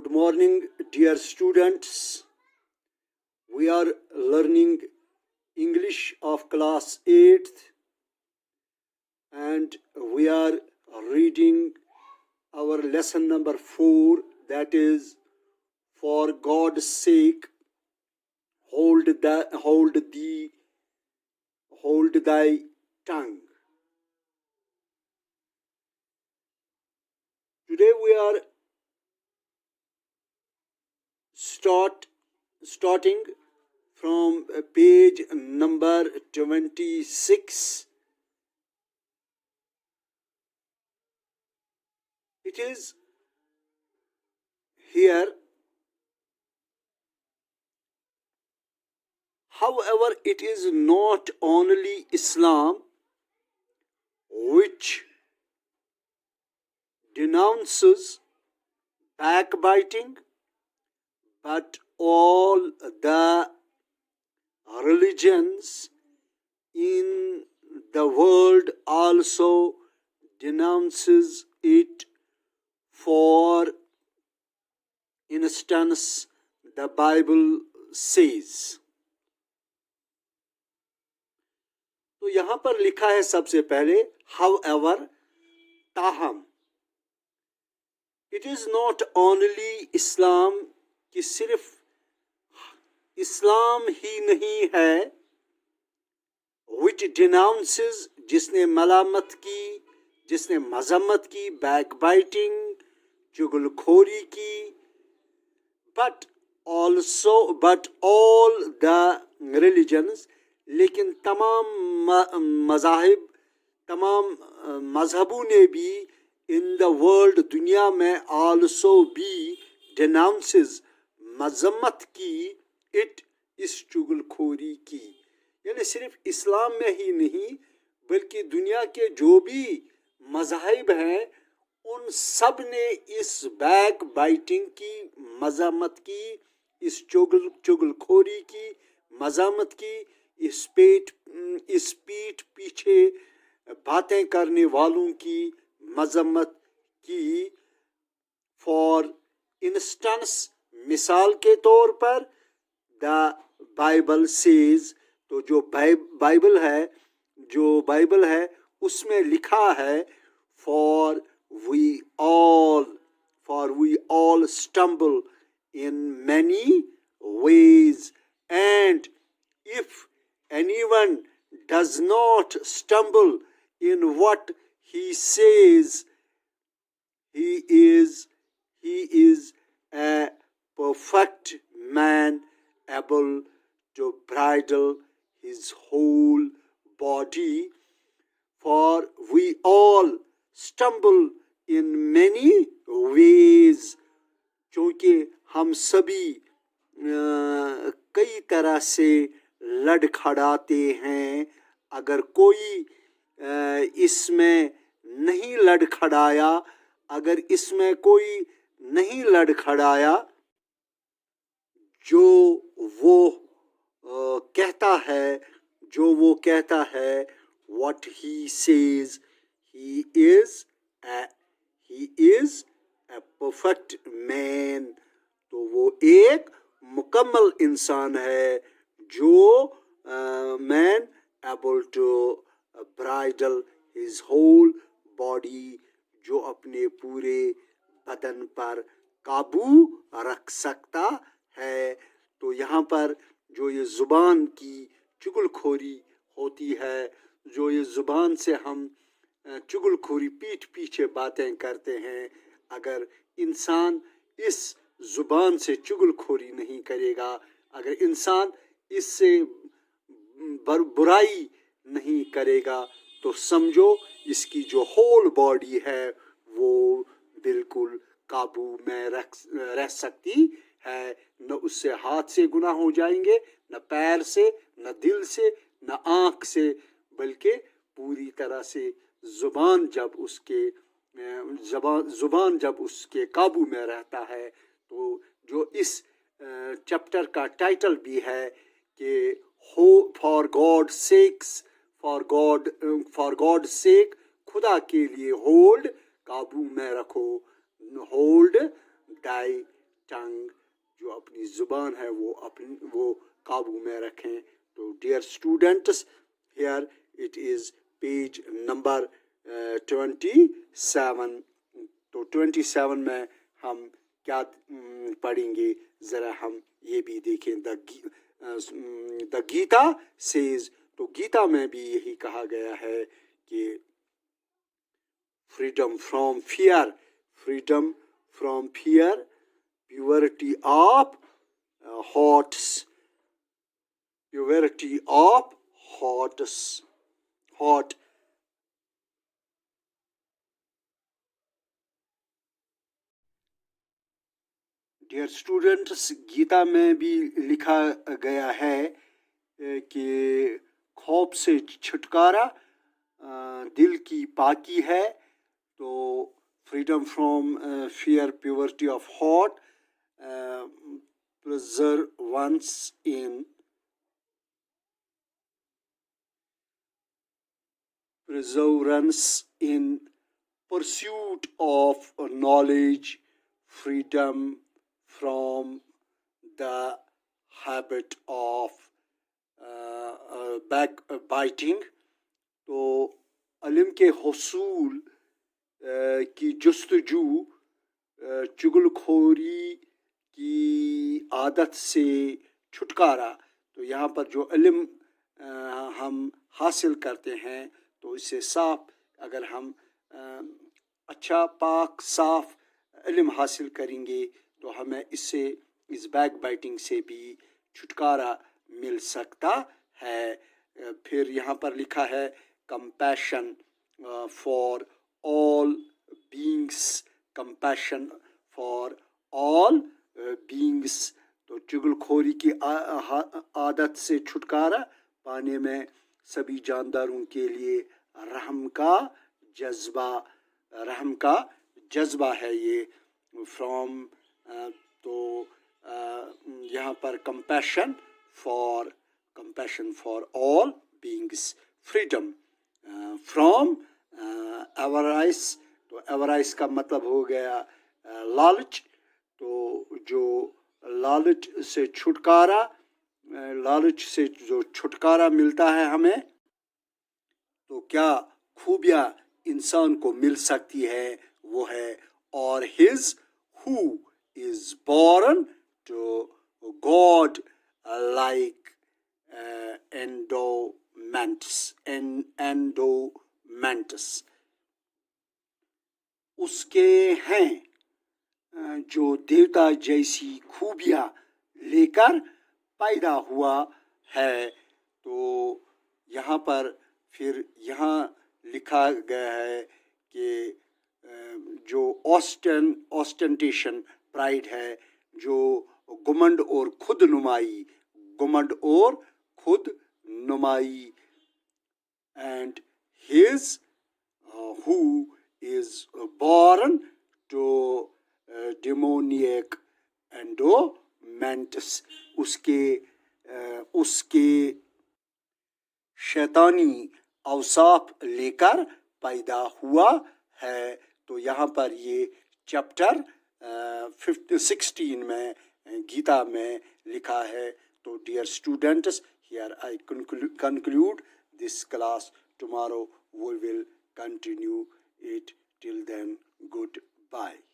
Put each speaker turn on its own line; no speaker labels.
Good morning, dear students. We are learning English of class 8th and we are reading our lesson number 4, that is, for God's sake, hold thy tongue. Today we are starting from page number 26. It is here. However, it is not only Islam which denounces backbiting, but all the religions in the world also denounces it. For instance, the Bible says. तो यहाँ पर लिखा है सबसे पहले however, ताहम. It is not only Islam कि सिर्फ इस्लाम ही नहीं है which denounces, जिसने मलामत की, जिसने मजम्मत की, backbiting, चुगलखोरी की, but all the religions, लेकिन तमाम मज़ाहिब, तमाम मजहबों ने भी in the world, दुनिया में also भी denounces, मजम्मत की, it, इस चुगलखोरी की. यानी सिर्फ इस्लाम में ही नहीं बल्कि दुनिया के जो भी मज़ाहिब हैं उन सब ने इस बैक बाइटिंग की, मजम्मत की, इस चुगलखोरी की, मजम्मत की, इस पीठ पीछे बातें करने वालों की मजम्मत की. फॉर इंस्टेंस, मिसाल के तौर पर, द बाइबल सेज, तो जो बाइबल है उसमें लिखा है for we all stumble in many ways, and if anyone does not stumble in what he says, he is a perfect man, able to bridle his whole body. For we all stumble in many ways, क्योंकि हम सभी कई तरह से लड़खड़ाते हैं. अगर कोई इसमें नहीं लड़खड़ाया, अगर इसमें कोई नहीं लड़खड़ाया, जो वो कहता है, what he says, he is a perfect man, तो वो एक मुकम्मल इंसान है, जो man able to bridle his whole body, जो अपने पूरे बदन पर काबू रख सकता है. तो यहाँ पर जो ये जुबान की चुगलखोरी होती है, जो ये जुबान से हम चुगलखोरी, पीठ पीछे बातें करते हैं, अगर इंसान इस जुबान से चुगलखोरी नहीं करेगा, अगर इंसान इससे बुराई नहीं करेगा, तो समझो इसकी जो होल बॉडी है वो बिल्कुल काबू में रह सकती है. न उससे हाथ से गुनाह हो जाएंगे, न पैर से, न दिल से, न आँख से, बल्कि पूरी तरह से जुबान जब उसके काबू में रहता है. तो जो इस चैप्टर का टाइटल भी है कि फॉर गॉड सेक, खुदा के लिए होल्ड, काबू में रखो, होल्ड दाई टंग, जो अपनी ज़ुबान है वो काबू में रखें. तो dear students, here it is page number 27. तो 27 में हम क्या पढ़ेंगे, ज़रा हम ये भी देखें. द गीता सेज, तो गीता में भी यही कहा गया है कि freedom from fear, freedom from fear, purity of hearts, purity of hearts, heart. Dear students, Gita में भी लिखा गया है कि खौफ से छुटकारा दिल की पाकी है. तो freedom from fear, purity of heart, perseverance in pursuit of knowledge, freedom from the habit of backbiting. तो इल्म के हुसूल की जस्तजू, चुगलखोरी की आदत से छुटकारा. तो यहाँ पर जो इल्म हम हासिल करते हैं, तो इससे साफ, अगर हम अच्छा पाक साफ इल्म हासिल करेंगे तो हमें इससे, इस बैक बाइटिंग से भी छुटकारा मिल सकता है. फिर यहाँ पर लिखा है compassion for all beings, compassion for all beings. तो चुगलखोरी की आदत से छुटकारा पाने में सभी जानदारों के लिए रहम का जज्बा है ये. फ्रॉम, तो यहाँ पर compassion for all beings, freedom from avarice. तो एवराइस का मतलब हो गया लालच. तो जो लालच से जो छुटकारा मिलता है हमें, तो क्या खूबियाँ इंसान को मिल सकती है, वो है और his who is born to God like endowments, उसके हैं जो देवता जैसी खूबियाँ लेकर पैदा हुआ है. तो यहाँ पर फिर यहाँ लिखा गया है कि जो ऑस्टेंटेशन, प्राइड है, जो घमंड और खुद नुमाई, and his who is born to demoniac endowments, उसके शैतानी अवसाफ लेकर पैदा हुआ है. तो यहाँ पर ये चैप्टर 16 में गीता में लिखा है. तो dear students, here I conclude this class. Tomorrow we will continue it. Till then, goodbye.